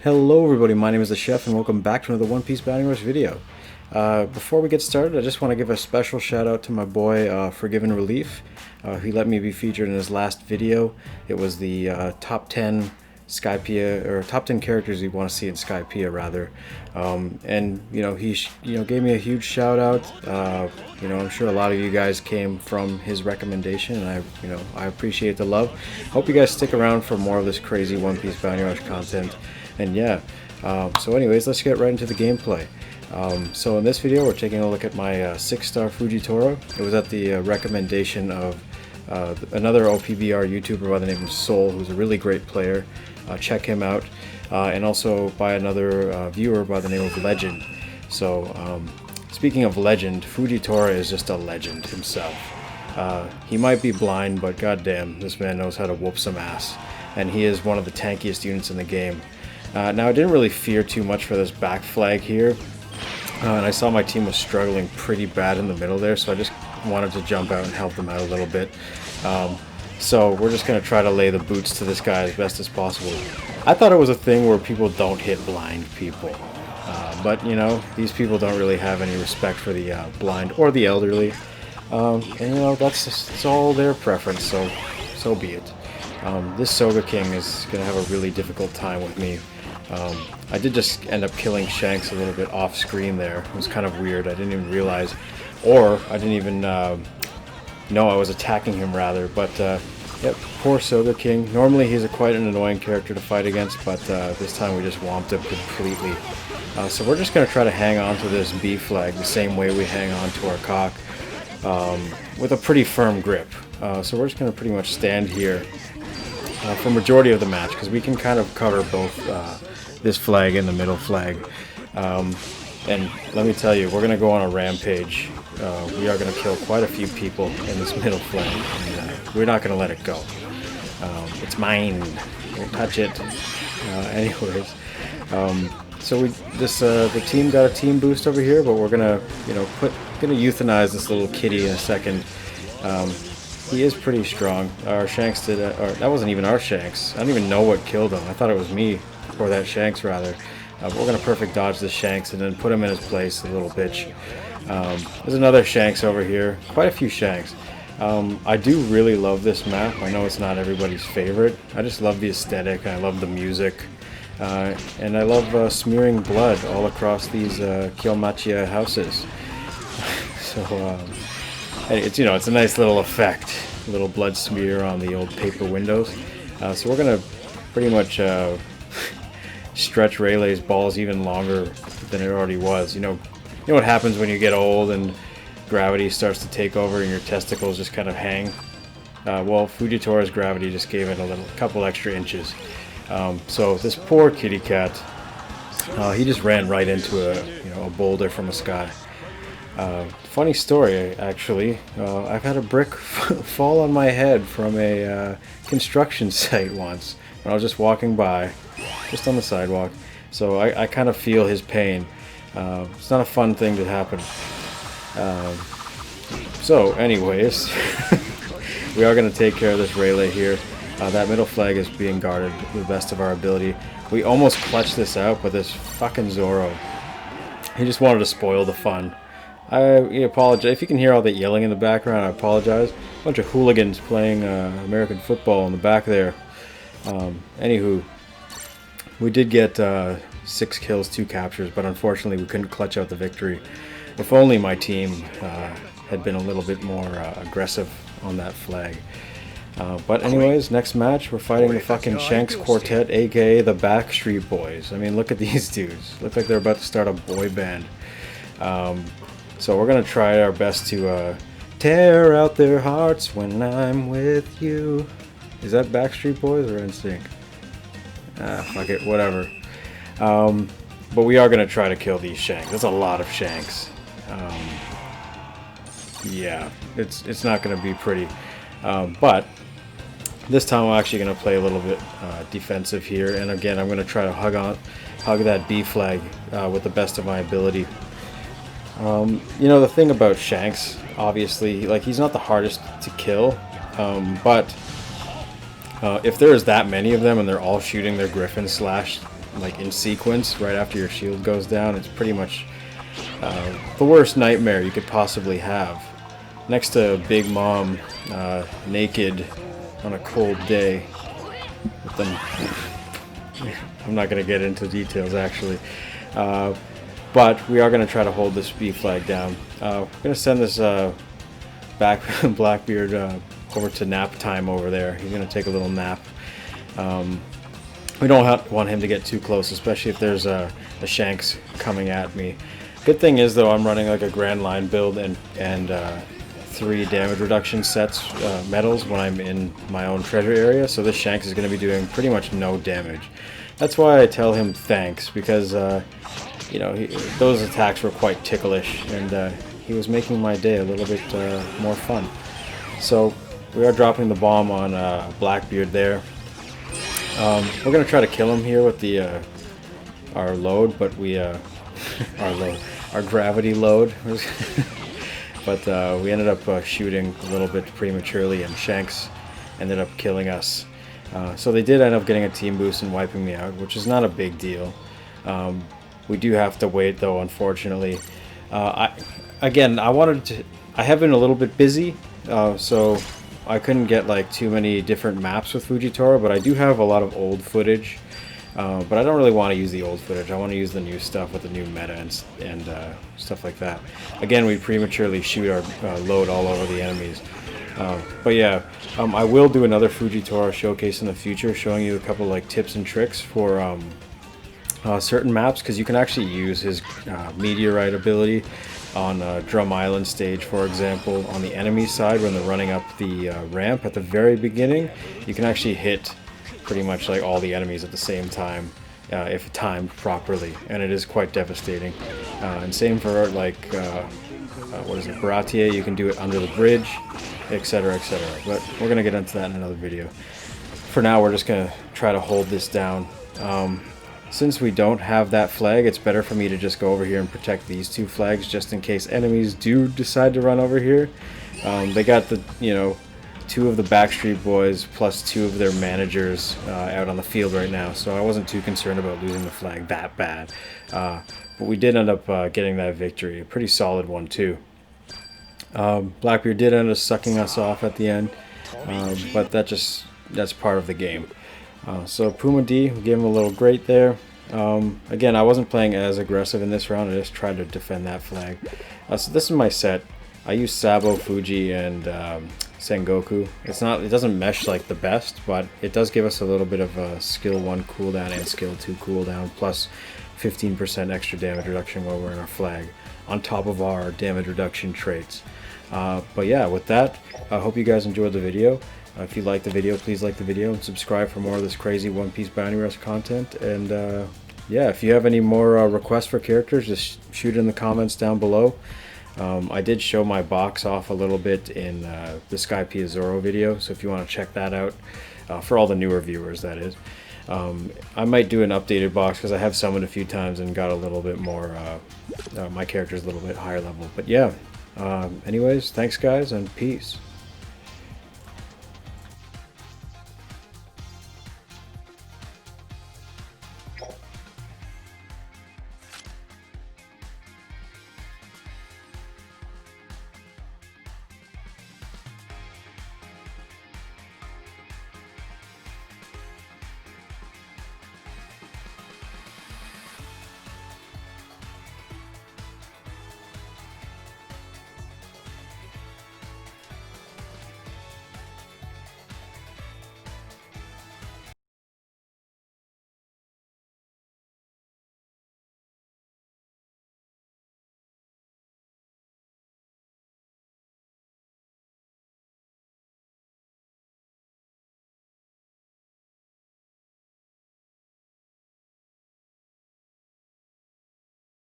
Hello everybody, my name is the Chef and welcome back to another One Piece Bounty Rush video. Before we get started, I just want to give a special shout out to my boy Forgiven Relief. He let me be featured in his last video. It was the top 10 Skypiea, or top 10 characters you want to see in Skypiea rather. And he gave me a huge shout out. I'm sure a lot of you guys came from his recommendation, and I appreciate the love. Hope you guys stick around for more of this crazy One Piece Bounty Rush content. And yeah, so anyways, let's get right into the gameplay. So in this video, we're taking a look at my 6-star Fujitora. It was at the recommendation of another Opbr YouTuber by the name of Soul, who's a really great player. Check him out. And also by another viewer by the name of Legend. So speaking of Legend, Fujitora is just a legend himself. He might be blind, but goddamn, this man knows how to whoop some ass. And he is one of the tankiest units in the game. Now I didn't really fear too much for this back flag here, and I saw my team was struggling pretty bad in the middle there, so I just wanted to jump out and help them out a little bit. So we're just going to try to lay the boots to this guy as best as possible. I thought it was a thing where people don't hit blind people, but these people don't really have any respect for the blind or the elderly, and it's all their preference, so be it. This Soga King is going to have a really difficult time with me. I did just end up killing Shanks a little bit off screen there. It was kind of weird. I didn't even realize, or I didn't even know I was attacking him rather. But yep, poor Soga King. Normally he's quite an annoying character to fight against, but this time we just whomped him completely. So we're just going to try to hang on to this B flag the same way we hang on to our cock, with a pretty firm grip. So we're just going to pretty much stand here for majority of the match, because we can kind of cover both this flag and the middle flag. And let me tell you, we're going to go on a rampage. We are going to kill quite a few people in this middle flag, and we're not going to let it go. It's mine. Don't touch it. Anyways, so the team got a team boost over here, but we're gonna euthanize this little kitty in a second. He is pretty strong. Our Shanks did it, or that wasn't even our Shanks. I don't even know what killed him. I thought it was me, or that Shanks rather. But we're gonna perfect dodge the Shanks and then put him in his place, the little bitch. There's another Shanks over here. Quite a few Shanks. I do really love this map. I know it's not everybody's favorite. I just love the aesthetic. I love the music, and I love smearing blood all across these Kyomachiya houses. So. It's it's a nice little effect, a little blood smear on the old paper windows. So we're gonna pretty much stretch Rayleigh's balls even longer than it already was. You know what happens when you get old and gravity starts to take over and your testicles just kind of hang. Well, Fujitora's gravity just gave it a couple extra inches. So this poor kitty cat, he just ran right into a boulder from the sky. Funny story, actually. I've had a brick fall on my head from a construction site once when I was just walking by, just on the sidewalk. So I kind of feel his pain. It's not a fun thing to happen. So anyways, we are going to take care of this Rayleigh here. That middle flag is being guarded to the best of our ability. We almost clutched this out, but this fucking Zoro, he just wanted to spoil the fun. I apologize. If you can hear all that yelling in the background, I apologize. A bunch of hooligans playing American football in the back there. Anywho, we did get 6 kills, 2 captures, but unfortunately we couldn't clutch out the victory. If only my team had been a little bit more aggressive on that flag. But anyways, next match, we're fighting the fucking Shanks Quartet, aka the Backstreet Boys. I mean, look at these dudes. Look like they're about to start a boy band. So we're going to try our best to tear out their hearts when I'm with you. Is that Backstreet Boys or NSYNC? Fuck it, whatever. But we are going to try to kill these Shanks. That's a lot of Shanks. Yeah, it's not going to be pretty. But this time I'm actually going to play a little bit defensive here. And again, I'm going to try to hug that B flag with the best of my ability. The thing about Shanks, obviously, he's not the hardest to kill, but if there is that many of them and they're all shooting their Griffin slash like in sequence right after your shield goes down, it's pretty much the worst nightmare you could possibly have. Next to Big Mom naked on a cold day. But then, I'm not going to get into details actually. But we are going to try to hold this B flag down. We're going to send this Blackbeard over to nap time over there. He's going to take a little nap. We don't want him to get too close, especially if there's a Shanks coming at me. Good thing is though, I'm running like a Grand Line build and 3 damage reduction sets medals when I'm in my own treasure area, so this Shanks is going to be doing pretty much no damage. That's why I tell him thanks, because you know, those attacks were quite ticklish, and he was making my day a little bit more fun. So we are dropping the bomb on Blackbeard there. We're going to try to kill him here with the our load, but we our gravity load. But we ended up shooting a little bit prematurely, and Shanks ended up killing us. So they did end up getting a team boost and wiping me out, which is not a big deal. We do have to wait though, unfortunately. I have been a little bit busy, so I couldn't get like too many different maps with Fujitora, but I do have a lot of old footage. But I don't really want to use the old footage. I want to use the new stuff with the new meta and stuff like that. Again, we prematurely shoot our load all over the enemies. But yeah, I will do another Fujitora showcase in the future, showing you a couple like tips and tricks for certain maps, because you can actually use his meteorite ability on Drum Island stage, for example. On the enemy side, when they're running up the ramp at the very beginning, you can actually hit pretty much like all the enemies at the same time if timed properly, and it is quite devastating. And same for like what is it, Baratier, you can do it under the bridge, etc, etc. But we're gonna get into that in another video. For now, we're just gonna try to hold this down. Since we don't have that flag, it's better for me to just go over here and protect these 2 flags, just in case enemies do decide to run over here. They got the, you know, 2 of the Backstreet Boys plus 2 of their managers out on the field right now, so I wasn't too concerned about losing the flag that bad. But we did end up getting that victory, a pretty solid one too. Blackbeard did end up sucking us off at the end, but that's part of the game. So Puma D, we gave him a little grate there. Again, I wasn't playing as aggressive in this round, I just tried to defend that flag. So this is my set. I use Sabo, Fuji, and Sengoku. It doesn't mesh like the best, but it does give us a little bit of a skill 1 cooldown and skill 2 cooldown, plus 15% extra damage reduction while we're in our flag, on top of our damage reduction traits. But yeah, with that, I hope you guys enjoyed the video. If you liked the video, please like the video and subscribe for more of this crazy One Piece Bounty Rush content. And yeah, if you have any more requests for characters, just shoot it in the comments down below. I did show my box off a little bit in the Sky Piazzoro video, so if you want to check that out, for all the newer viewers, that is. I might do an updated box, because I have summoned a few times and got a little bit more, my character's a little bit higher level. But yeah, anyways, thanks guys, and peace.